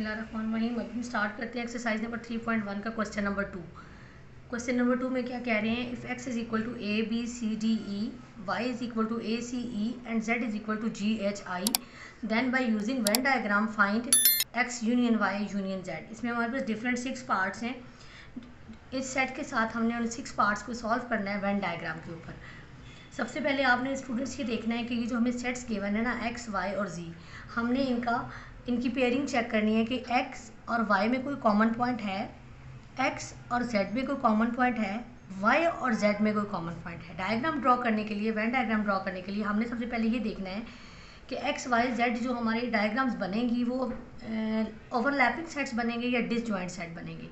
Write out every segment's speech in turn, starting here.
बिस्मिल्लाहिर्रहमानिर्रहीम। अभी स्टार्ट करते हैं एक्सरसाइज नंबर 3.1 का क्वेश्चन नंबर 2। क्वेश्चन नंबर 2 में क्या कह रहे हैं, if x is equal to A B C D E, Y is equal to A C E and z is equal to G H I, then by using Venn diagram find x union y union z। इसमें हमारे पास different 6 parts हैं। इस set के साथ हमने उन 6 parts को solve करना है वेन डायग्राम के ऊपर। सबसे पहले आपने स्टूडेंट्स ये देखना है कि ये जो हमें सेट्स गिवन है ना, x y और z, हमने इनकी पेयरिंग चेक करनी है कि x और y में कोई कॉमन पॉइंट है, x और z में कोई कॉमन पॉइंट है, y और z में कोई कॉमन पॉइंट है। डायग्राम ड्रॉ करने के लिए, वेन डायग्राम ड्रॉ करने के लिए हमने सबसे पहले ये देखना है कि x y z जो हमारी डायग्राम्स बनेंगी वो ओवरलैपिंग सेट्स बनेंगे या डिसजॉइंट सेट बनेंगे।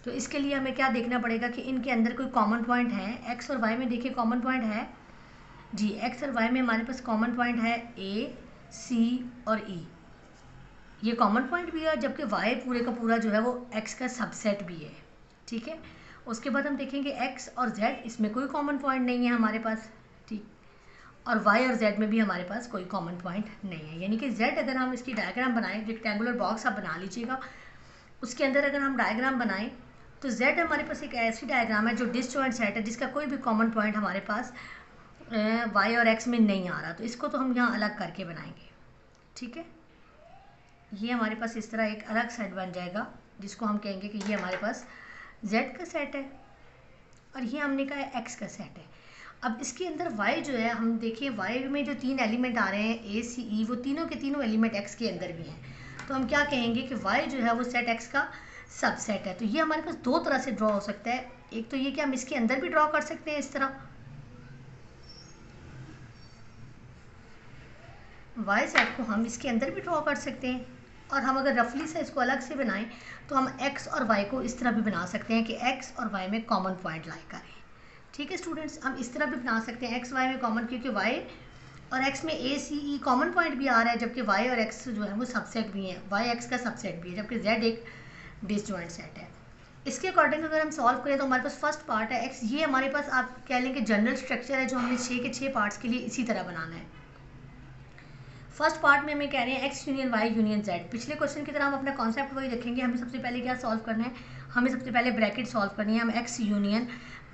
तो इसके लिए हमें क्या देखना पड़ेगा कि इनके अंदर कोई कॉमन पॉइंट है। x और y में देखिए कॉमन पॉइंट है जी, x और y में हमारे पास कॉमन पॉइंट है a, c और e, ये कॉमन पॉइंट भी है, जबकि y पूरे का पूरा जो है वो x का सबसेट भी है। ठीक है, उसके बाद हम देखेंगे x और z, इसमें कोई कॉमन पॉइंट नहीं है हमारे पास। ठीक, और y और z में भी हमारे पास कोई कॉमन पॉइंट नहीं है। यानी कि z अगर हम इसकी डायग्राम बनाएं, रेक्टेंगुलर बॉक्स आप बना लीजिएगा, उसके अंदर अगर हम डायग्राम बनाएं तो z हमारे पास एक ऐसी डायग्राम है जो डिसजॉइंट सेट है, जिसका कोई भी कॉमन पॉइंट हमारे पास y और x में नहीं आ रहा। तो इसको तो हम यहाँ अलग करके बनाएंगे। ठीक है, ये हमारे पास इस तरह एक अलग सेट बन जाएगा, जिसको हम कहेंगे कि ये हमारे पास z का सेट है और ये हमने कहा है x का सेट है। अब इसके अंदर y जो है, हम देखिए y में जो 3 एलिमेंट आ रहे हैं a c e, वो तीनों के तीनों एलिमेंट x के अंदर भी हैं। तो हम क्या कहेंगे कि y जो है वो सेट x का सबसेट है। तो ये हमारे पास दो तरह से ड्रॉ हो सकता है। एक तो ये कि हम इसके अंदर भी ड्रॉ कर सकते हैं, इस तरह y सेट को हम इसके अंदर भी ड्रॉ कर सकते हैं, और हम अगर रफली से इसको अलग से बनाएं तो हम x और y को इस तरह भी बना सकते हैं कि x और y में कॉमन पॉइंट लाई करें। ठीक है स्टूडेंट्स, हम इस तरह भी बना सकते हैं x y में कॉमन, क्योंकि y और x में a c e common point भी आ रहा है, जबकि y और x जो है वो सबसेट भी है, y x का सबसेट भी है, जबकि z एक डिसजॉइंट सेट है। इसके अकॉर्डिंग अगर हम सॉल्व करें तो हमारे पास फर्स्ट पार्ट है x, ये हमारे पास आप कह लें कि जनरल स्ट्रक्चर है जो हमने 6 के 6 पार्ट्स के लिए इसी तरह बनाना है। फर्स्ट पार्ट में हमें कह रहे हैं x union y union z। पिछले क्वेश्चन की तरह हम अपना कॉन्सेप्ट वही रखेंगे। हमें सबसे पहले क्या सॉल्व करना है, हमें सबसे पहले ब्रैकेट सॉल्व करनी है। हम x यूनियन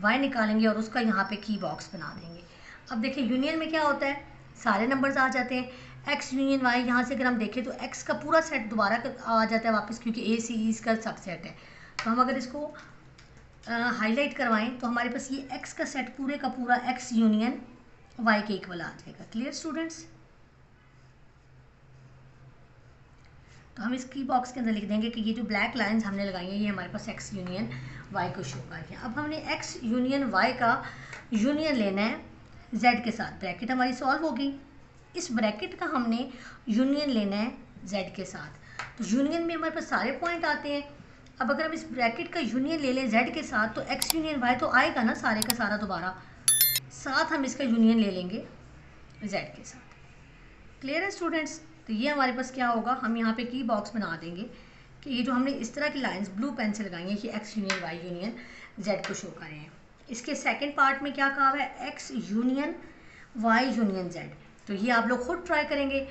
y निकालेंगे और उसका यहाँ पे की बॉक्स बना देंगे। अब देखिए यूनियन में क्या होता है, सारे नंबर्स आ जाते हैं। x यूनियन y, यहाँ से अगर हम देखें तो x का पूरा सेट दोबारा आ जाता है वापस, क्योंकि a c e इसका सबसेट है। तो हम अगर इसको हाईलाइट करवाएं तो हमारे पास ये x का सेट पूरे का पूरा x यूनियन y के इक्वल आ जाएगा। क्लियर स्टूडेंट्स, तो हम इस की बॉक्स के अंदर लिख देंगे कि ये जो ब्लैक लाइंस हमने लगाई हैं ये हमारे पास x यूनियन y को शो कर रही हैं। अब हमने x यूनियन y का यूनियन लेना है z के साथ। ब्रैकेट हमारी सॉल्व होगी, इस ब्रैकेट का हमने यूनियन लेना है z के साथ। तो यूनियन में हमारे पास सारे पॉइंट आते हैं। अब अगर हम इस ब्रैकेट का यूनियन ले लें z के साथ तो x यूनियन y तो आएगा ना सारे का सारा दोबारा, साथ हम इसका यूनियन ले लेंगे z के साथ। क्लियर है स्टूडेंट्स, तो ये हमारे पास क्या होगा, हम यहाँ पे की बॉक्स बना देंगे कि ये जो हमने इस तरह की लाइंस ब्लू पेन से लगाई हैं कि x union y union z को शो करें हैं। इसके सेकंड पार्ट में क्या कहा हुआ है, x union y union z। तो ये आप लोग खुद ट्राई करेंगे।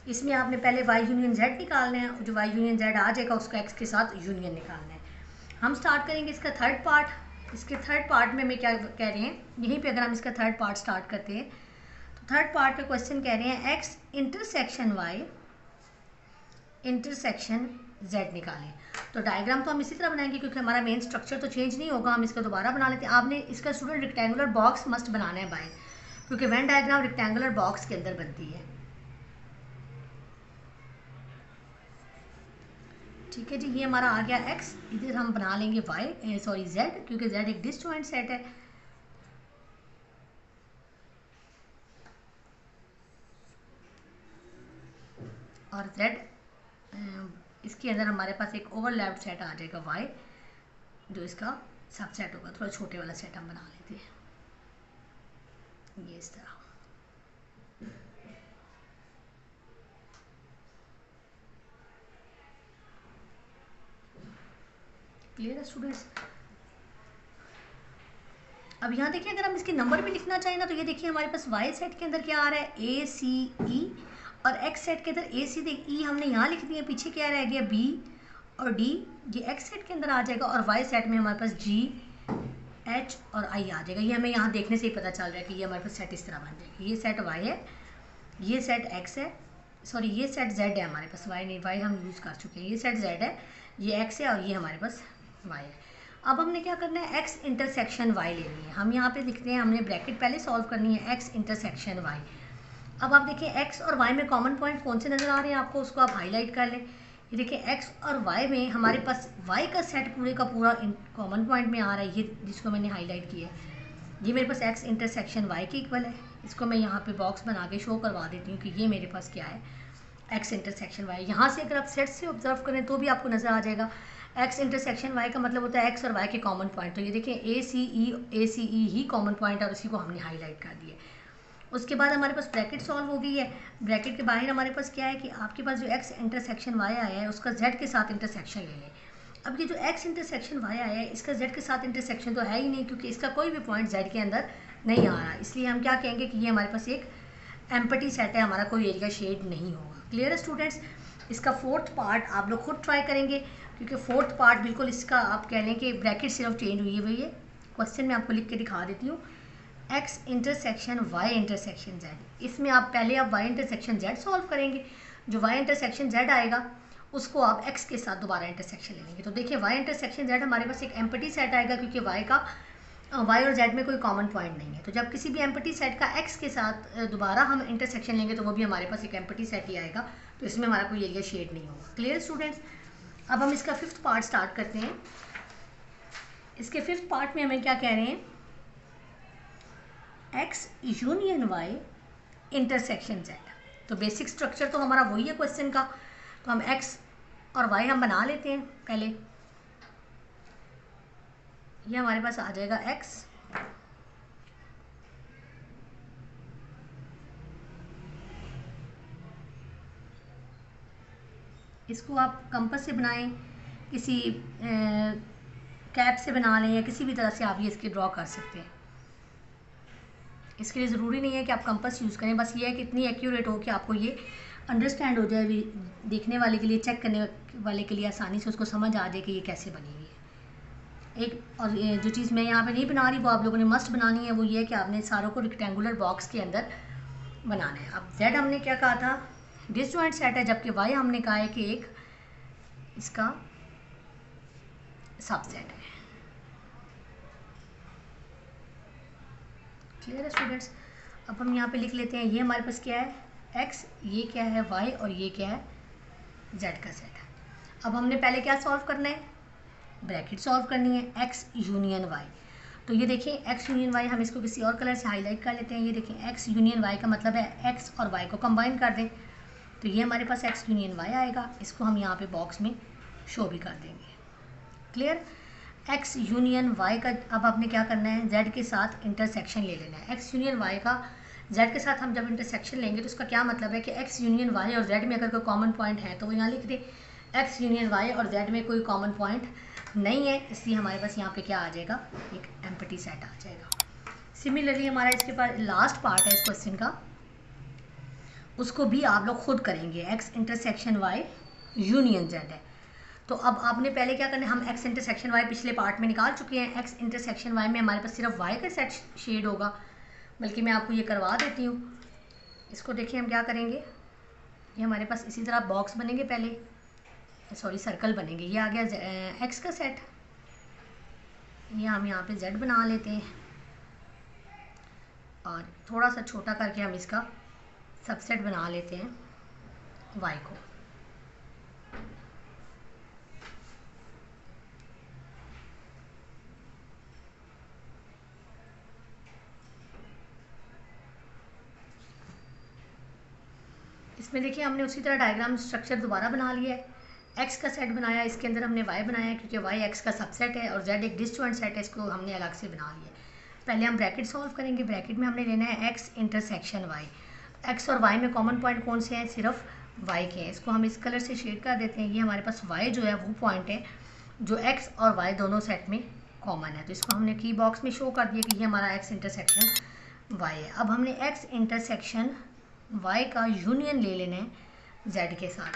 इसमें आपने पहले y यूनियन z निकालना है, जो y यूनियन z आ जाएगा उसका x के साथ यूनियन निकालना है। हम स्टार्ट करेंगे इसका थर्ड पार्ट। इसके थर्ड पार्ट में हमें क्या कह रहे हैं, यहीं पर अगर हम इसका थर्ड पार्ट स्टार्ट करते हैं तो थर्ड पार्ट पे क्वेश्चन कह रहे हैं x intersection y intersection z निकालें। तो डायग्राम तो हम इसी तरह बनाएंगे, क्योंकि हमारा मेन स्ट्रक्चर तो चेंज नहीं होगा। हम इसका दोबारा बना लेते हैं। आपने इसका स्टूडेंट रेक्टेंगुलर बॉक्स मस्ट बनाना है बाय, क्योंकि वेन डायग्राम रेक्टेंगुलर बॉक्स के अंदर बनती है। ठीक है जी, ये हमारा आ गया x, इधर हम बना लेंगे z, क्योंकि z एक डिसजॉइंट सेट है। और z इसके अंदर हमारे पास एक ओवरलैप्ड सेट आ जाएगा y, जो इसका सबसेट होगा। थोड़ा छोटे वाला सेट हम बना लेते हैं, ये इस तरह। क्लियर है स्टूडेंट्स, अब यहाँ देखिए अगर हम इसके नंबर भी लिखना चाहें ना, तो ये देखिए हमारे पास y सेट के अंदर क्या आ रहा है, a c e, और x सेट के अंदर a c e हमने यहाँ लिख दिया, पीछे क्या रह गया b, और डी ये एक्स सेट के अंदर आ जाएगा और वाई सेट में हमारे पास जी एच और आई आ जाएगा। ये हमें यहाँ देखने से ही पता चल रहा है कि ये हमारे पास सेट इस तरह बन जाएगा। ये सेट वाई है, ये सेट एक्स है, सॉरी ये सेट जेड है हमारे पास, वाई नहीं, वाई हम यूज़ कर चुके हैं। ये सेट जेड है, ये एक्स है और ये हमारे पास वाई है। अब हमने क्या करना है, एक्स इंटरसेक्शन वाई लेनी है। हम यहाँ पे लिखते हैं, हमने ब्रैकेट पहले सॉल्व करनी है, एक्स इंटरसेक्शन वाई। अब आप देखिए एक्स और वाई में कॉमन पॉइंट कौन से नज़र आ रहे हैं आपको, उसको आप हाईलाइट कर लें। ये देखिए एक्स और वाई में हमारे पास वाई का सेट पूरे का पूरा कॉमन पॉइंट में आ रहा है, ये जिसको मैंने हाईलाइट किया है। ये मेरे पास एक्स इंटरसेक्शन वाई के इक्वल है। इसको मैं यहाँ पे बॉक्स बना के शो करवा देती हूँ कि ये मेरे पास क्या है, एक्स इंटरसेक्शन वाई। यहाँ से अगर आप सेट से ऑब्जर्व करें तो भी आपको नज़र आ जाएगा एक्स इंटरसेक्शन वाई का मतलब होता है एक्स और वाई के कॉमन पॉइंट। तो ये देखिए ए सी ई ही कॉमन पॉइंट है और उसी को हमने हाईलाइट कर दिया। उसके बाद हमारे पास ब्रैकेट सॉल्व हो गई है। ब्रैकेट के बाहर हमारे पास क्या है कि आपके पास जो एक्स इंटरसेक्शन वाई आया है उसका जेड के साथ इंटरसेक्शन ले लें। अब ये जो एक्स इंटरसेक्शन वाई आया है इसका जेड के साथ इंटरसेक्शन तो है ही नहीं, क्योंकि इसका कोई भी पॉइंट जेड के अंदर नहीं आ रहा। इसलिए हम क्या कहेंगे कि ये हमारे पास एक एम्प्टी सेट है, हमारा कोई एरिया शेड नहीं होगा। क्लियर है स्टूडेंट्स। इसका फोर्थ पार्ट आप लोग खुद ट्राई करेंगे, क्योंकि फोर्थ पार्ट बिल्कुल इसका आप कह लें कि ब्रैकेट सिर्फ चेंज हुई है। भैया क्वेश्चन में आपको लिख के दिखा देती हूँ, X intersection Y intersection Z. इसमें आप पहले आप वाई इंटरसेक्शन जेड सॉल्व करेंगे, जो वाई इंटरसेक्शन जेड आएगा उसको आप एक्स के साथ दोबारा इंटरसेक्शन ले लेंगे। तो देखिए वाई इंटरसेक्शन जेड हमारे पास एक एम्प्टी सेट आएगा, क्योंकि वाई और जेड में कोई कॉमन पॉइंट नहीं है। तो जब किसी भी एम्प्टी सेट का एक्स के साथ दोबारा हम इंटरसेक्शन लेंगे तो वो भी हमारे पास एक एम्प्टी सेट ही आएगा, तो इसमें हमारा कोई एरिया शेड नहीं होगा। Clear students. अब हम इसका फिफ्थ पार्ट स्टार्ट करते हैं। इसके फिफ्थ पार्ट में हमें क्या कह रहे हैं, X union Y intersection Z. तो बेसिक स्ट्रक्चर तो हमारा वही है क्वेश्चन का, तो हम एक्स और वाई हम बना लेते हैं पहले। ये हमारे पास आ जाएगा एक्स, इसको आप कंपास से बनाएं, किसी कैप से बना लें, या किसी भी तरह से आप ये इसके ड्रॉ कर सकते हैं। इसके लिए ज़रूरी नहीं है कि आप कंपास यूज़ करें, बस ये है कि इतनी एक्यूरेट हो कि आपको ये अंडरस्टैंड हो जाए, देखने वाले के लिए, चेक करने वाले के लिए आसानी से उसको समझ आ जाए कि ये कैसे बनी हुई है। एक और जो चीज़ मैं यहाँ पे नहीं बना रही वो आप लोगों ने मस्ट बनानी है, वो ये है कि आपने सारों को रेक्टेंगुलर बॉक्स के अंदर बनाना है। अब जेड हमने क्या कहा था, डिसजॉइंट सेट है, जबकि वाई हमने कहा है कि एक इसका सबसेट है। क्लियर है स्टूडेंट्स। अब हम यहाँ पे लिख लेते हैं, ये हमारे पास क्या है एक्स, ये क्या है वाई और ये क्या है जेड का सेट है। अब हमने पहले क्या सॉल्व करना है, ब्रैकेट सॉल्व करनी है, एक्स यूनियन वाई। तो ये देखिए एक्स यूनियन वाई, हम इसको किसी और कलर से हाईलाइट कर लेते हैं। ये देखिए एक्स यूनियन वाई का मतलब है एक्स और वाई को कंबाइन कर दें, तो ये हमारे पास एक्स यूनियन वाई आएगा। इसको हम यहाँ पे बॉक्स में शो भी कर देंगे। क्लियर। एक्स यूनियन वाई का अब आपने क्या करना है, जेड के साथ इंटरसेक्शन ले लेना है। एक्स यूनियन वाई का जेड के साथ हम जब इंटरसेक्शन लेंगे तो उसका क्या मतलब है कि एक्स यूनियन वाई और जेड में अगर कोई कॉमन पॉइंट है तो वो यहाँ लिख दे, एक्स यूनियन वाई और जेड में कोई कॉमन पॉइंट नहीं है, इसलिए हमारे पास यहाँ पे क्या आ जाएगा, एक एम्प्टी सेट आ जाएगा। सिमिलरली हमारा इसके पास लास्ट पार्ट है इस क्वेश्चन का, उसको भी आप लोग खुद करेंगे। X intersection Y union Z है, तो अब आपने पहले क्या करना है, हम एक्स इंटरसेक्शन वाई पिछले पार्ट में निकाल चुके हैं। एक्स इंटरसेक्शन वाई में हमारे पास सिर्फ वाई का सेट शेड होगा, बल्कि मैं आपको ये करवा देती हूँ। इसको देखिए हम क्या करेंगे, ये हमारे पास इसी तरह बॉक्स बनेंगे, पहले सॉरी सर्कल बनेंगे। ये आ गया एक्स का सेट, ये हम यहाँ पे जेड बना लेते हैं और थोड़ा सा छोटा करके हम इसका सबसेट बना लेते हैं वाई को। इसमें देखिए हमने उसी तरह डायग्राम स्ट्रक्चर दोबारा बना लिया है। एक्स का सेट बनाया, इसके अंदर हमने वाई बनाया क्योंकि वाई एक्स का सबसेट है और जेड एक डिसजॉइंट सेट है, इसको हमने अलग से बना लिया। पहले हम ब्रैकेट सॉल्व करेंगे। ब्रैकेट में हमने लेना है एक्स इंटरसेक्शन वाई। एक्स और वाई में कॉमन पॉइंट कौन से हैं, सिर्फ वाई के हैं। इसको हम इस कलर से शेड कर देते हैं। ये हमारे पास वाई जो है वो पॉइंट है जो एक्स और वाई दोनों सेट में कॉमन है, तो इसको हमने की बॉक्स में शो कर दिया कि ये हमारा एक्स इंटरसेक्शन वाई है। अब हमने एक्स इंटरसेक्शन वाई का यूनियन ले लेना है जेड के साथ।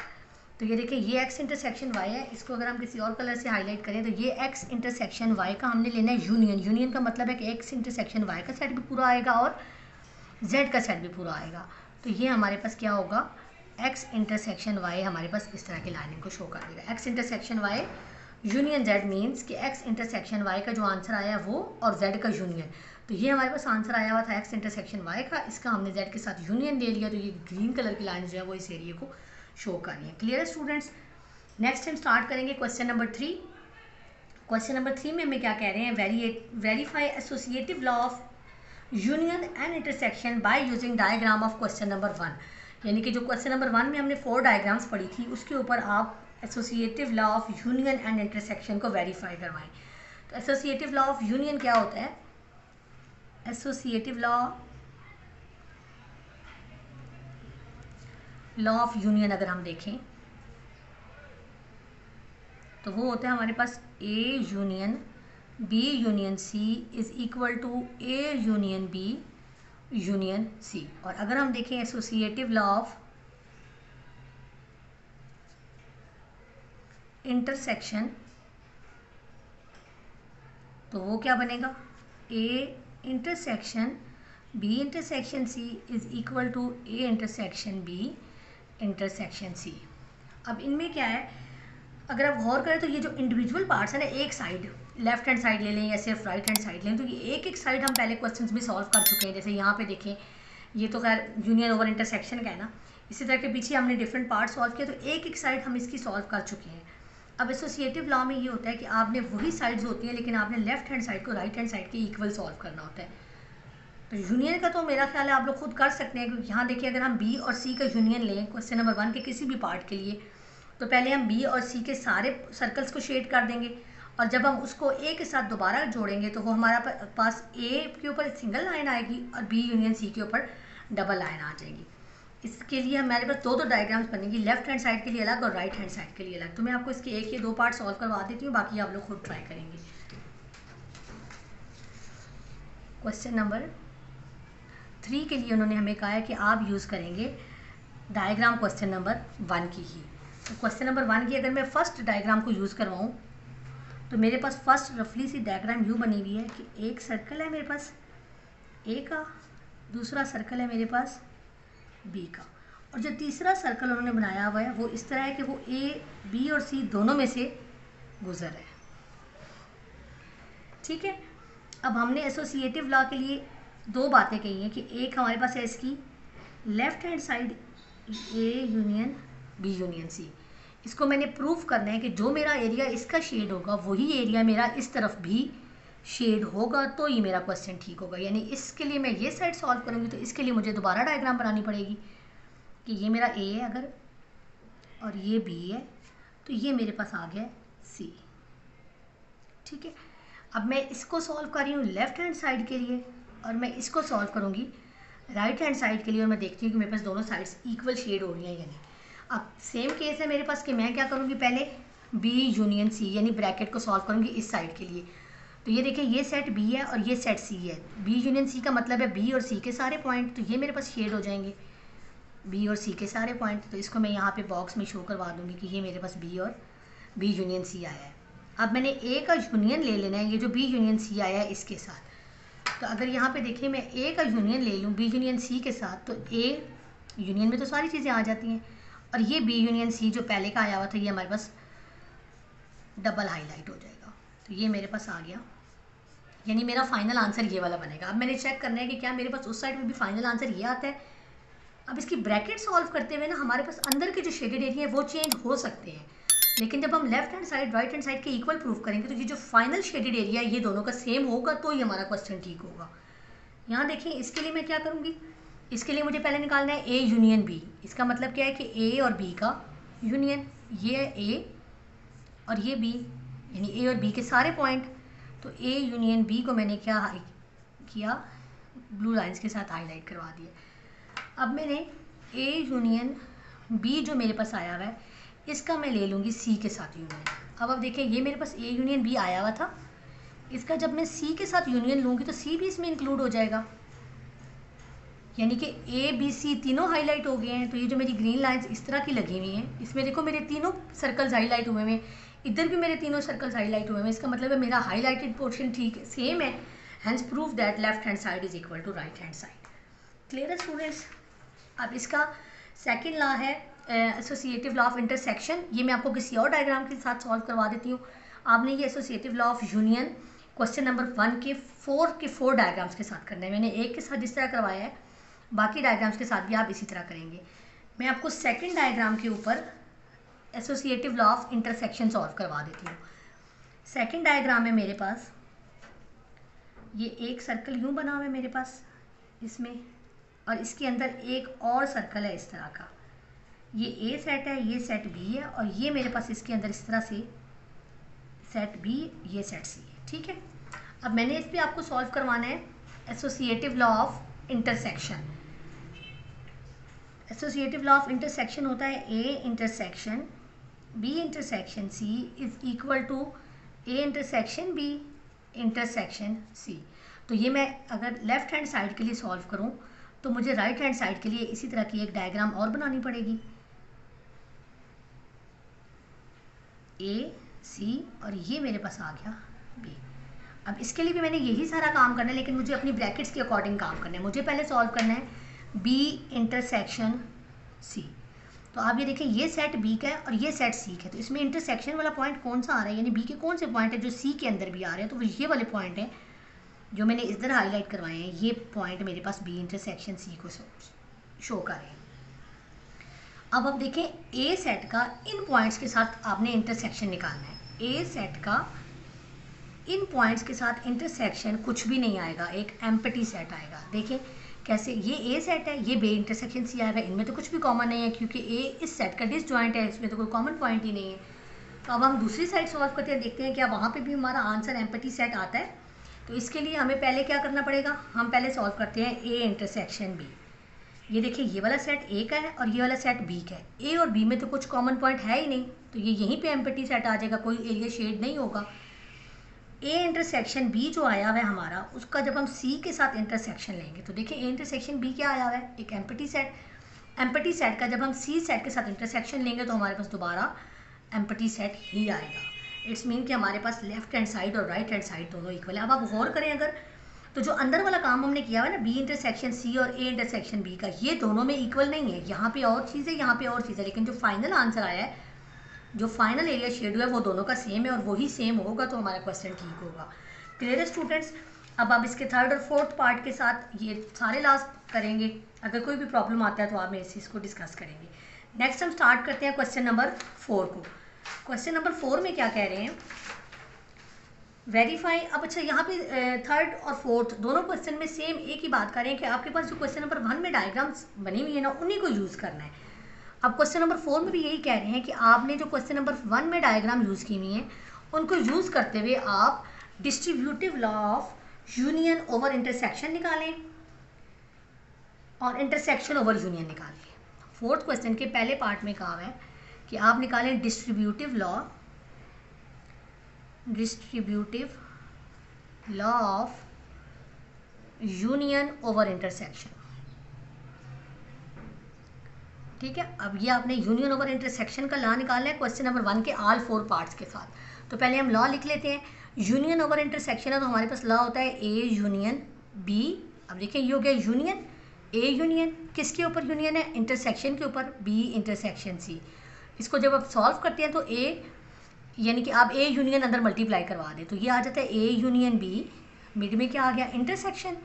तो ये देखिए ये x इंटरसेक्शन y है, इसको अगर हम किसी और कलर से हाईलाइट करें तो ये x इंटरसेक्शन y का हमने लेना है यूनियन। यूनियन का मतलब है कि x इंटरसेक्शन y का सेट भी पूरा आएगा और z का सेट भी पूरा आएगा। तो ये हमारे पास क्या होगा, x इंटरसेक्शन y हमारे पास इस तरह की लाइनिंग को शो कर देगा। x intersection y union z means कि x इंटरसेक्शन y का जो आंसर आया वो और z का यूनियन। तो ये हमारे पास आंसर आया हुआ था x इंटरसेक्शन y का, इसका हमने z के साथ यूनियन ले लिया। तो ये ग्रीन कलर की लाइन जो है वो इस एरिया को शो कर रही है। क्लियर है स्टूडेंट्स। नेक्स्ट हम स्टार्ट करेंगे क्वेश्चन नंबर 3। क्वेश्चन नंबर 3 में हमें क्या कह रहे हैं, verify associative law of union and intersection by using diagram of question number 1। यानी कि जो क्वेश्चन नंबर 1 में हमने 4 डायग्राम्स पढ़ी थी उसके ऊपर आप associative law of union and intersection को वेरीफाई करवाएं। तो एसोसिएटिव लॉ ऑफ यूनियन क्या होता है, एसोसिएटिव लॉ ऑफ यूनियन अगर हम देखें तो वो होता है हमारे पास A union B union C is equal to A union B union C। और अगर हम देखें एसोसिएटिव लॉ ऑफ इंटरसेक्शन तो वो क्या बनेगा, A intersection B intersection C is equal to A intersection B intersection C। अब इनमें क्या है, अगर आप गौर करें तो ये जो इंडिविजुअल पार्ट्स है ना, एक साइड लेफ्ट हैंड साइड ले लें या सिर्फ राइट हैंड साइड लें, तो ये एक एक साइड हम पहले क्वेश्चंस में सॉल्व कर चुके हैं। जैसे यहाँ पे देखें, ये तो खैर यूनियन ओवर इंटरसेक्शन का है ना, इसी तरह के पीछे हमने डिफरेंट पार्ट सॉल्व किए, तो एक एक साइड हम इसकी सॉल्व कर चुके हैं। अब एसोसिएटिव लॉ में ये होता है कि आपने वही साइड्स होती हैं लेकिन आपने लेफ्ट हैंड साइड को राइट हैंड साइड के इक्वल सॉल्व करना होता है। तो यूनियन का तो मेरा ख्याल है आप लोग खुद कर सकते हैं, क्योंकि यहाँ देखिए अगर हम B और C का यूनियन लें क्वेश्चन नंबर 1 के किसी भी पार्ट के लिए, तो पहले हम B और C के सारे सर्कल्स को शेड कर देंगे और जब हम उसको A के साथ दोबारा जोड़ेंगे तो वो हमारा पास A के ऊपर सिंगल लाइन आएगी और B यूनियन C के ऊपर डबल लाइन आ जाएगी। इसके लिए हमारे पास दो डायग्राम्स बनेंगी, लेफ्ट हैंड साइड के लिए अलग और राइट हैंड साइड के लिए अलग। तो मैं आपको इसके एक या दो पार्ट सॉल्व करवा देती हूँ, बाकी आप लोग खुद ट्राई करेंगे। क्वेश्चन नंबर 3 के लिए उन्होंने हमें कहा है कि आप यूज़ करेंगे डायग्राम क्वेश्चन नंबर 1 की ही। तो क्वेश्चन नंबर 1 की अगर मैं फर्स्ट डायग्राम को यूज़ करवाऊँ तो मेरे पास फर्स्ट रफली सी डायग्राम यूँ बनी हुई है कि एक सर्कल है मेरे पास A का, दूसरा सर्कल है मेरे पास B का, और जो तीसरा सर्कल उन्होंने बनाया हुआ है वो इस तरह है कि वो A, B और C दोनों में से गुजर है। ठीक है, अब हमने एसोसिएटिव लॉ के लिए दो बातें कही हैं कि एक हमारे पास है इसकी left hand side A union B union C। इसको मैंने प्रूव करना है कि जो मेरा एरिया इसका शेड होगा वही एरिया मेरा इस तरफ भी शेड होगा, तो ये मेरा क्वेश्चन ठीक होगा। यानी इसके लिए मैं ये साइड सॉल्व करूँगी तो इसके लिए मुझे दोबारा डायग्राम बनानी पड़ेगी कि ये मेरा A है अगर और ये B है तो ये मेरे पास आ गया C। ठीक है, अब मैं इसको सॉल्व कर रही हूँ लेफ्ट हैंड साइड के लिए और मैं इसको सॉल्व करूँगी राइट हैंड साइड के लिए, और मैं देखती हूँ कि मेरे पास दोनों साइड्स इक्वल शेड हो रही हैं या नहीं। अब सेम केस है मेरे पास कि मैं क्या करूँगी, पहले B यूनियन C यानी ब्रैकेट को सॉल्व करूँगी इस साइड के लिए। तो ये देखिए ये सेट B है और ये सेट C है। B यूनियन C का मतलब है B और C के सारे पॉइंट, तो ये मेरे पास शेड हो जाएंगे B और C के सारे पॉइंट। तो इसको मैं यहाँ पे बॉक्स में शो करवा दूँगी कि ये मेरे पास B और B यूनियन C आया है। अब मैंने A का यूनियन ले लेना है, ये जो B यूनियन C आया है इसके साथ। तो अगर यहाँ पे देखिए मैं A का यूनियन ले लूँ B यूनियन C के साथ, तो A यूनियन में तो सारी चीज़ें आ जाती हैं, और ये B यूनियन C जो पहले का आया हुआ था ये हमारे पास डबल हाईलाइट हो जाएगा। तो ये मेरे पास आ गया, यानी मेरा फाइनल आंसर ये वाला बनेगा। अब मैंने चेक करना है कि क्या मेरे पास उस साइड में भी फाइनल आंसर ये आता है। अब इसकी ब्रैकेट सॉल्व करते हुए ना हमारे पास अंदर के जो शेडेड एरिया है वो चेंज हो सकते हैं, लेकिन जब हम left hand side right hand side के इक्वल प्रूव करेंगे तो ये जो फाइनल शेडेड एरिया है ये दोनों का सेम होगा, तो ही हमारा क्वेश्चन ठीक होगा। यहाँ देखिए इसके लिए मैं क्या करूँगी, इसके लिए मुझे पहले निकालना है A यूनियन B। इसका मतलब क्या है कि A और B का यूनियन, ये है A और ये B, यानी A और B के सारे पॉइंट। तो A यूनियन B को मैंने क्या किया, ब्लू लाइंस के साथ हाईलाइट करवा दिया। अब मैंने A यूनियन B जो मेरे पास आया हुआ है इसका मैं ले लूँगी C के साथ यूनियन। अब देखिए ये मेरे पास A यूनियन B आया हुआ था, इसका जब मैं C के साथ यूनियन लूँगी तो C भी इसमें इंक्लूड हो जाएगा। यानी कि ए बी सी तीनों हाईलाइट हो गए हैं। तो ये जो मेरी ग्रीन लाइंस इस तरह की लगी हुई हैं, इसमें देखो मेरे तीनों सर्कल्स हाईलाइट हुए हैं, इधर भी मेरे तीनों सर्कल्स हाईलाइट हुए हैं। इसका मतलब है मेरा हाईलाइटेड पोर्शन ठीक सेम है, hence prove that left hand side is equal to right hand side. Clear है स्टूडेंट्स? अब इसका सेकेंड लॉ है एसोसिएटिव लॉ ऑफ इंटरसेक्शन। ये मैं आपको किसी और डायग्राम के साथ सॉल्व करवा देती हूँ। आपने ये associative law of union question number 1 के 4 डायग्राम्स के साथ करना है। मैंने एक के साथ जिस तरह करवाया है, बाकी डायग्राम्स के साथ भी आप इसी तरह करेंगे। मैं आपको सेकेंड डायग्राम के ऊपर associative law of intersection solve करवा देती हूँ। सेकेंड डायग्राम है मेरे पास, ये एक सर्कल यूँ बना हुआ है मेरे पास इसमें, और इसके अंदर एक और सर्कल है इस तरह का। ये ए सेट है, ये सेट बी है, और ये मेरे पास इसके अंदर इस तरह से सेट बी, ये सेट सी है। ठीक है, अब मैंने इस पर आपको सॉल्व करवाना है associative law of intersection. Associative law of intersection होता है A intersection B intersection C is equal to A intersection B intersection C. तो ये मैं अगर लेफ्ट हैंड साइड के लिए सॉल्व करूं तो मुझे राइट हैंड साइड के लिए इसी तरह की एक डायग्राम और बनानी पड़ेगी, ए सी, और ये मेरे पास आ गया बी। अब इसके लिए भी मैंने यही सारा काम करना है, लेकिन मुझे अपनी ब्रैकेट्स के अकॉर्डिंग काम करना है। मुझे पहले सॉल्व करना है बी इंटरसेक्शन सी। तो आप ये देखें, ये सेट बी का है और ये सेट सी का है। तो इसमें इंटरसेक्शन वाला पॉइंट कौन सा आ रहा है, यानी बी के कौन से पॉइंट है जो सी के अंदर भी आ रहे हैं, तो वो ये वाले पॉइंट हैं जो मैंने इधर हाईलाइट करवाए हैं। ये पॉइंट मेरे पास बी इंटरसेक्शन सी को शो कर रहे हैं। अब आप देखें, ए सेट का इन पॉइंट्स के साथ आपने इंटरसेक्शन निकालना है। ए सेट का इन पॉइंट्स के साथ इंटरसेक्शन कुछ भी नहीं आएगा, एक एम्प्टी सेट आएगा। देखें कैसे, ये ए सेट है, ये बी इंटरसेक्शन सी आएगा, इनमें तो कुछ भी कॉमन नहीं है क्योंकि ए इस सेट का डिसजॉइंट है, इसमें तो कोई कॉमन पॉइंट ही नहीं है। तो अब हम दूसरी साइड सॉल्व करते हैं, देखते हैं क्या वहाँ पे भी हमारा आंसर एम्प्टी सेट आता है। तो इसके लिए हमें पहले क्या करना पड़ेगा, हम पहले सॉल्व करते हैं ए इंटरसेक्शन बी। ये देखिए, ये वाला सेट ए का है और ये वाला सेट बी का है। ए और बी में तो कुछ कॉमन पॉइंट है ही नहीं, तो ये यहीं पे एम्प्टी सेट आ जाएगा, कोई एरिया शेड नहीं होगा। ए इंटरसेक्शन बी जो आया हुआ है हमारा, उसका जब हम सी के साथ इंटरसेक्शन लेंगे तो देखिए ए इंटरसेक्शन बी क्या आया हुआ है, एक एम्प्टी सेट। एम्प्टी सेट का जब हम सी सेट के साथ इंटरसेक्शन लेंगे तो हमारे पास दोबारा एम्प्टी सेट ही आएगा। इट्स मीन कि हमारे पास लेफ्ट हैंड साइड और राइट हैंड साइड दोनों इक्वल है। अब आप गौर करें, अगर तो जो अंदर वाला काम हमने किया हुआ है ना, बी इंटरसेक्शन सी और ए इंटरसेक्शन बी का, ये दोनों में इक्वल नहीं है। यहाँ पे और चीज़ है, यहाँ पे और चीज़ है, लेकिन जो फाइनल आंसर आया है, जो फाइनल एरिया शेड हुआ है, वो दोनों का सेम है और वही सेम होगा, तो हमारा क्वेश्चन ठीक होगा। क्लियर है स्टूडेंट्स? अब आप इसके थर्ड और फोर्थ पार्ट के साथ ये सारे लास्ट करेंगे। अगर कोई भी प्रॉब्लम आता है तो आप मेरे से इसको डिस्कस करेंगे। नेक्स्ट हम स्टार्ट करते हैं क्वेश्चन नंबर 4 को। क्वेश्चन नंबर 4 में क्या कह रहे हैं, वेरीफाई। अब अच्छा, यहाँ पे थर्ड और फोर्थ दोनों क्वेश्चन में सेम एक ही बात करें कि आपके पास जो क्वेश्चन नंबर 1 में डायग्राम्स बनी हुई है ना, उन्हीं को यूज़ करना है। अब क्वेश्चन नंबर 4 में भी यही कह रहे हैं कि आपने जो क्वेश्चन नंबर 1 में डायग्राम यूज़ की हुई है, उनको यूज़ करते हुए आप distributive law of union over intersection निकालें और इंटरसेक्शन ओवर यूनियन निकालें। फोर्थ क्वेश्चन के पहले पार्ट में कहा है कि आप निकालें distributive law of union over intersection. ठीक है, अब ये आपने यूनियन ओवर इंटरसेक्शन का लॉ निकालना है क्वेश्चन नंबर 1 के ऑल 4 पार्ट्स के साथ। तो पहले हम लॉ लिख लेते हैं। यूनियन ओवर इंटरसेक्शन है तो हमारे पास लॉ होता है ए यूनियन बी। अब देखिए, ये हो गया यूनियन, ए यूनियन किसके ऊपर यूनियन है, इंटरसेक्शन के ऊपर, बी इंटरसेक्शन सी। इसको जब आप सॉल्व करते हैं तो ए, यानी कि आप ए यूनियन अंदर मल्टीप्लाई करवा दें तो ये आ जाता है ए यूनियन बी, मिड में क्या आ गया, इंटरसेक्शन,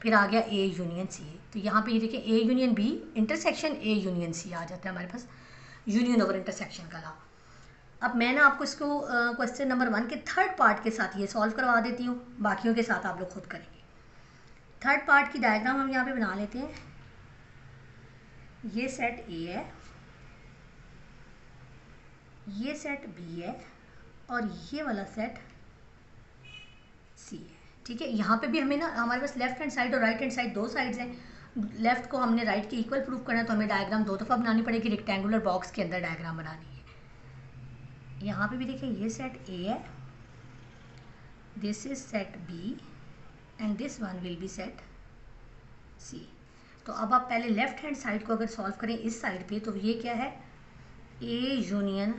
फिर आ गया ए यूनियन सी। तो यहाँ पे ये देखिए, A union B intersection A union C आ जाता है हमारे पास यूनियन ओवर इंटरसेक्शन का लॉ। अब मैं ना आपको इसको क्वेश्चन नंबर 1 के थर्ड पार्ट के साथ ये सॉल्व करवा देती हूँ, बाकियों के साथ आप लोग खुद करेंगे। थर्ड पार्ट की डायग्राम हम यहाँ पे बना लेते हैं। ये सेट ए है, ये सेट बी है और ये वाला सेट सी है। ठीक है, यहाँ पे भी हमें ना, हमारे पास लेफ्ट हैंड साइड और राइट हैंड साइड दो साइड्स हैं। लेफ्ट को हमने राइट के इक्वल प्रूव करना है तो हमें डायग्राम 2 दफ़ा बनानी पड़ेगी, रेक्टेंगुलर बॉक्स के अंदर डायग्राम बनानी है। यहाँ पे भी देखिए, ये सेट ए है, this is set B and this one will be set C. तो अब आप पहले लेफ्ट हैंड साइड को अगर सॉल्व करें इस साइड पे, तो ये क्या है, A union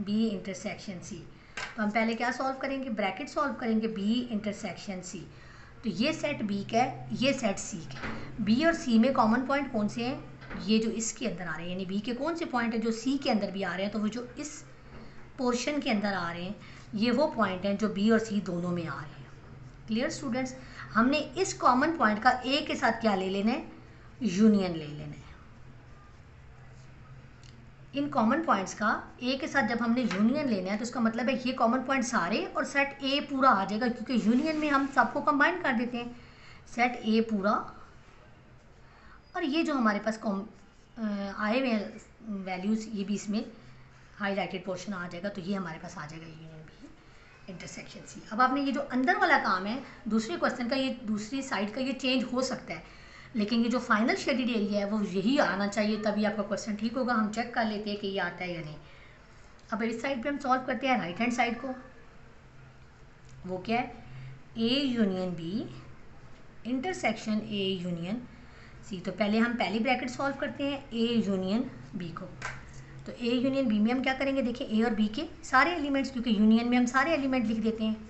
B intersection C. तो हम पहले क्या सॉल्व करेंगे, ब्रैकेट सॉल्व करेंगे, बी इंटरसेक्शन सी। तो ये सेट बी का है, ये सेट सी का है। बी और सी में कॉमन पॉइंट कौन से हैं, ये जो इसके अंदर आ रहे हैं, यानी बी के कौन से पॉइंट है जो सी के अंदर भी आ रहे हैं, तो वो जो इस पोर्शन के अंदर आ रहे हैं, ये वो पॉइंट हैं जो बी और सी दोनों में आ रहे हैं। क्लियर स्टूडेंट्स, हमने इस कॉमन पॉइंट का ए के साथ क्या ले लेना है, यूनियन ले लेना है। इन कॉमन पॉइंट्स का ए के साथ जब हमने यूनियन लेना है, तो इसका मतलब है ये कॉमन पॉइंट सारे और सेट ए पूरा आ जाएगा, क्योंकि यूनियन में हम सबको कंबाइन कर देते हैं, सेट ए पूरा। और ये जो हमारे पास आए हुए वैल्यूज़, ये भी इसमें हाईलाइटेड पोर्शन आ जाएगा, तो ये हमारे पास आ जाएगा यूनियन बी इंटरसेक्शन सी। अब आपने ये जो अंदर वाला काम है दूसरे क्वेश्चन का, ये दूसरी साइड का ये चेंज हो सकता है, लेकिन ये जो फाइनल शेडेड एरिया है वो यही आना चाहिए, तभी आपका क्वेश्चन ठीक होगा। हम चेक कर लेते हैं कि ये आता है या नहीं। अब इस साइड पे हम सॉल्व करते हैं राइट हैंड साइड को। वो क्या है, A union B intersection A union C. तो पहले हम पहली ब्रैकेट सॉल्व करते हैं ए यूनियन बी को। तो ए यूनियन बी में हम क्या करेंगे, देखिए ए और बी के सारे एलिमेंट्स, क्योंकि यूनियन में हम सारे एलिमेंट लिख देते हैं,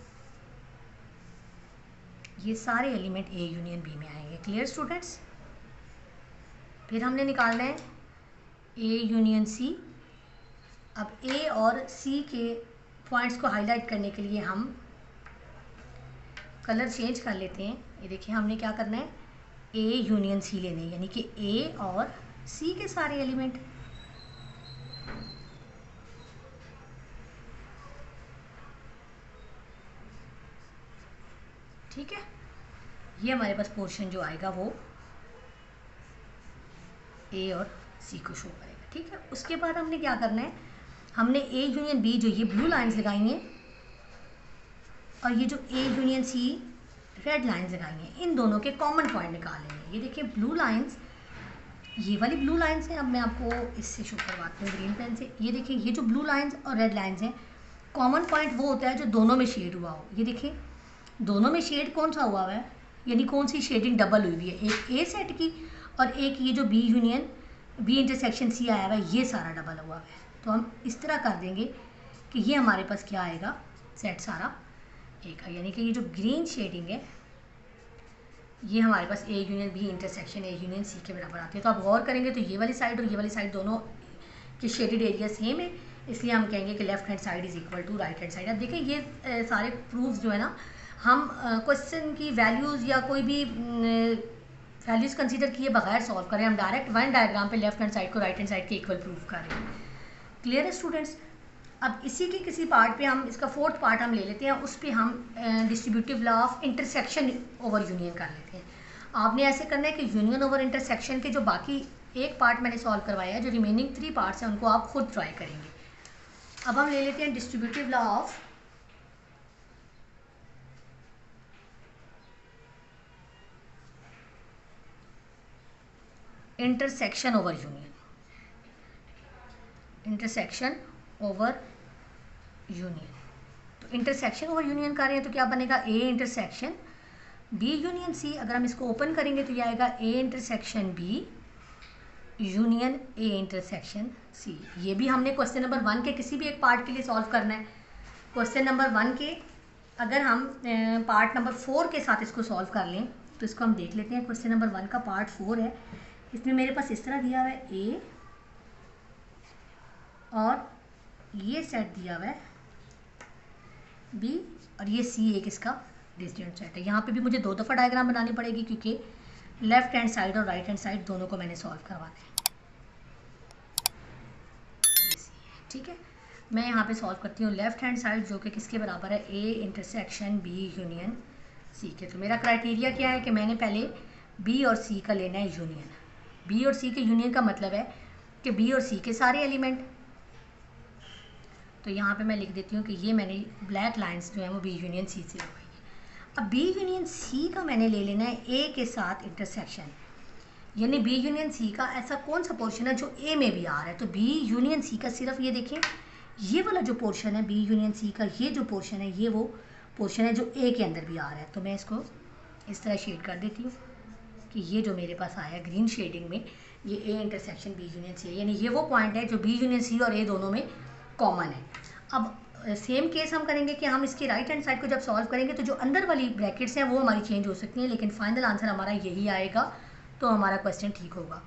ये सारे एलिमेंट ए यूनियन बी में आएंगे। क्लियर स्टूडेंट्स, फिर हमने निकालना है ए यूनियन सी। अब ए और सी के पॉइंट्स को हाईलाइट करने के लिए हम कलर चेंज कर लेते हैं। ये देखिए हमने क्या करना है, ए यूनियन सी लेने, यानी कि ए और सी के सारे एलिमेंट। ठीक है, ये हमारे पास पोर्शन जो आएगा वो ए और सी को शो करेगा। ठीक है, उसके बाद हमने क्या करना है, हमने ए यूनियन बी जो ये ब्लू लाइंस लगाई हैं, और ये जो A union C red lines लगाई हैं, इन दोनों के कॉमन पॉइंट निकालेंगे। ये देखिए ब्लू लाइंस, ये वाली ब्लू लाइंस हैं। अब मैं आपको इससे शो करवाती हूँ ग्रीन पेन से। ये देखिए ये जो ब्लू लाइंस और रेड लाइंस हैं, कॉमन पॉइंट वो होता है जो दोनों में शेड हुआ हो। ये देखिए दोनों में शेड कौन सा हुआ है, यानी कौन सी शेडिंग डबल हुई है, एक ए सेट की और एक ये जो B union B intersection C आया हुआ है, ये सारा डबल हुआ है। तो हम इस तरह कर देंगे कि ये हमारे पास क्या आएगा, सेट सारा ए का, यानी कि ये जो ग्रीन शेडिंग है ये हमारे पास A union B intersection A union C के बराबर आती है। तो आप गौर करेंगे तो ये वाली साइड और ये वाली साइड दोनों के शेडेड एरिया सेम है, इसलिए हम कहेंगे कि left hand side is equal to right hand side. अब देखिए ये सारे प्रूफ्स जो है ना, हम क्वेश्चन की वैल्यूज़ या कोई भी वैल्यूज़ कंसीडर किए बगैर सॉल्व करें, हम डायरेक्ट वन डायग्राम पे लेफ्ट हैंड साइड को राइट हैंड साइड के इक्वल प्रूफ कर रहे हैं। क्लियर है स्टूडेंट्स। अब इसी के किसी पार्ट पे हम इसका फोर्थ पार्ट हम ले लेते हैं, उस पर हम distributive law of intersection over union कर लेते हैं। आपने ऐसे करना है कि यूनियन ओवर इंटरसेक्शन के जो बाकी एक पार्ट मैंने सॉल्व करवाया है, जो रिमेनिंग 3 पार्ट्स हैं उनको आप खुद ट्राई करेंगे। अब हम ले लेते हैं distributive law of intersection over union. Intersection over union, तो इंटरसेक्शन ओवर यूनियन कर रहे हैं तो क्या बनेगा, A intersection B union C. अगर हम इसको ओपन करेंगे तो ये आएगा A intersection B union A intersection C. ये भी हमने क्वेश्चन नंबर 1 के किसी भी एक पार्ट के लिए सॉल्व करना है। क्वेश्चन नंबर 1 के अगर हम पार्ट नंबर 4 के साथ इसको सॉल्व कर लें तो इसको हम देख लेते हैं। क्वेश्चन नंबर 1 का पार्ट 4 है, इसमें मेरे पास इस तरह दिया हुआ है ए और ये सेट दिया हुआ है बी और ये सी एक इसका डिस्टेंट सेट है। यहाँ पे भी मुझे 2 दफ़ा डायग्राम बनानी पड़ेगी क्योंकि लेफ्ट हैंड साइड और राइट हैंड साइड दोनों को मैंने सॉल्व करवाना है। ठीक है, मैं यहाँ पे सॉल्व करती हूँ लेफ्ट हैंड साइड जो कि किसके बराबर है, A intersection B union C के। तो मेरा क्राइटेरिया क्या है कि मैंने पहले बी और सी का लेना है यूनियन। बी और सी के यूनियन का मतलब है कि बी और सी के सारे एलिमेंट। तो यहाँ पे मैं लिख देती हूँ कि ये मैंने ब्लैक लाइंस जो है वो बी यूनियन सी से लगाई है। अब बी यूनियन सी का मैंने ले लेना है ए के साथ इंटरसेक्शन, यानी बी यूनियन सी का ऐसा कौन सा पोर्शन है जो ए में भी आ रहा है। तो बी यूनियन सी का सिर्फ ये देखें, ये वाला जो पोर्शन है बी यूनियन सी का, ये जो पोर्शन है ये वो पोर्शन है जो ए के अंदर भी आ रहा है। तो मैं इसको इस तरह शेड कर देती हूँ। कि ये जो मेरे पास आया ग्रीन शेडिंग में, ये A intersection B union C है, यानी ये वो पॉइंट है जो बी यूनियन सी और ए दोनों में कॉमन है। अब सेम केस हम करेंगे कि हम इसकी राइट हैंड साइड को जब सॉल्व करेंगे तो जो अंदर वाली ब्रैकेट्स हैं वो हमारी चेंज हो सकती हैं, लेकिन फाइनल आंसर हमारा यही आएगा, तो हमारा क्वेश्चन ठीक होगा।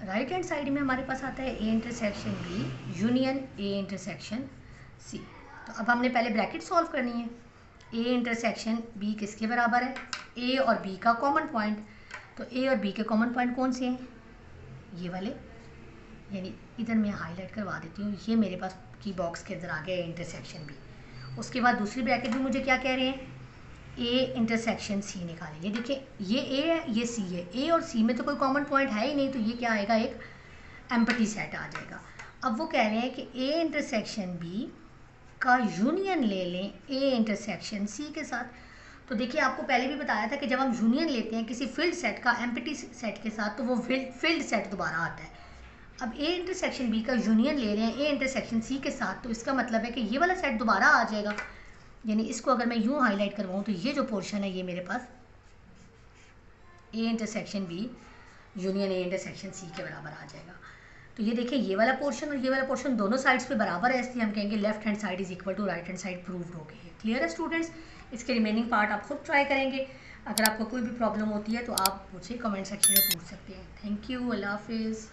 राइट हैंड साइड में हमारे पास आता है A intersection B union A intersection C. तो अब हमने पहले ब्रैकेट सॉल्व करनी है। ए इंटरसेक्शन बी किसके बराबर है? ए और बी का कॉमन पॉइंट। तो ए और बी के कॉमन पॉइंट कौन से हैं? ये वाले, यानी इधर मैं हाईलाइट करवा देती हूँ, ये मेरे पास की बॉक्स के अंदर आ गया ए इंटरसेक्शन बी। उसके बाद दूसरी ब्रैकेट भी मुझे क्या कह रहे हैं? ए इंटरसेक्शन सी निकालें। ये देखिए, ये ए है, ये सी है, ए और सी में तो कोई कॉमन पॉइंट है ही नहीं, तो ये क्या आएगा? एक एम्प्टी सेट आ जाएगा। अब वो कह रहे हैं कि ए इंटरसेक्शन बी का यूनियन ले लें ए इंटरसेक्शन सी के साथ। तो देखिए, आपको पहले भी बताया था कि जब हम यूनियन लेते हैं किसी फील्ड सेट का एम्प्टी सेट के साथ, तो वो फील्ड सेट दोबारा आता है। अब ए इंटरसेक्शन बी का यूनियन ले रहे हैं ए इंटरसेक्शन सी के साथ, तो इसका मतलब है कि ये वाला सेट दोबारा आ जाएगा। यानी इसको अगर मैं यूँ हाईलाइट करवाऊँ तो ये जो पोर्शन है ये मेरे पास A intersection B union A intersection C के बराबर आ जाएगा। तो ये देखिए, ये वाला पोर्शन और ये वाला पोर्शन दोनों साइड्स पे बराबर है, इसलिए हम कहेंगे left hand side is equal to right hand side proved हो गई है। क्लियर है स्टूडेंट्स? इसके रिमेनिंग पार्ट आप खुद ट्राई करेंगे। अगर आपको कोई भी प्रॉब्लम होती है तो आप मुझे कमेंट सेक्शन में पूछ सकते हैं। थैंक यू, अल्लाह हाफिज़।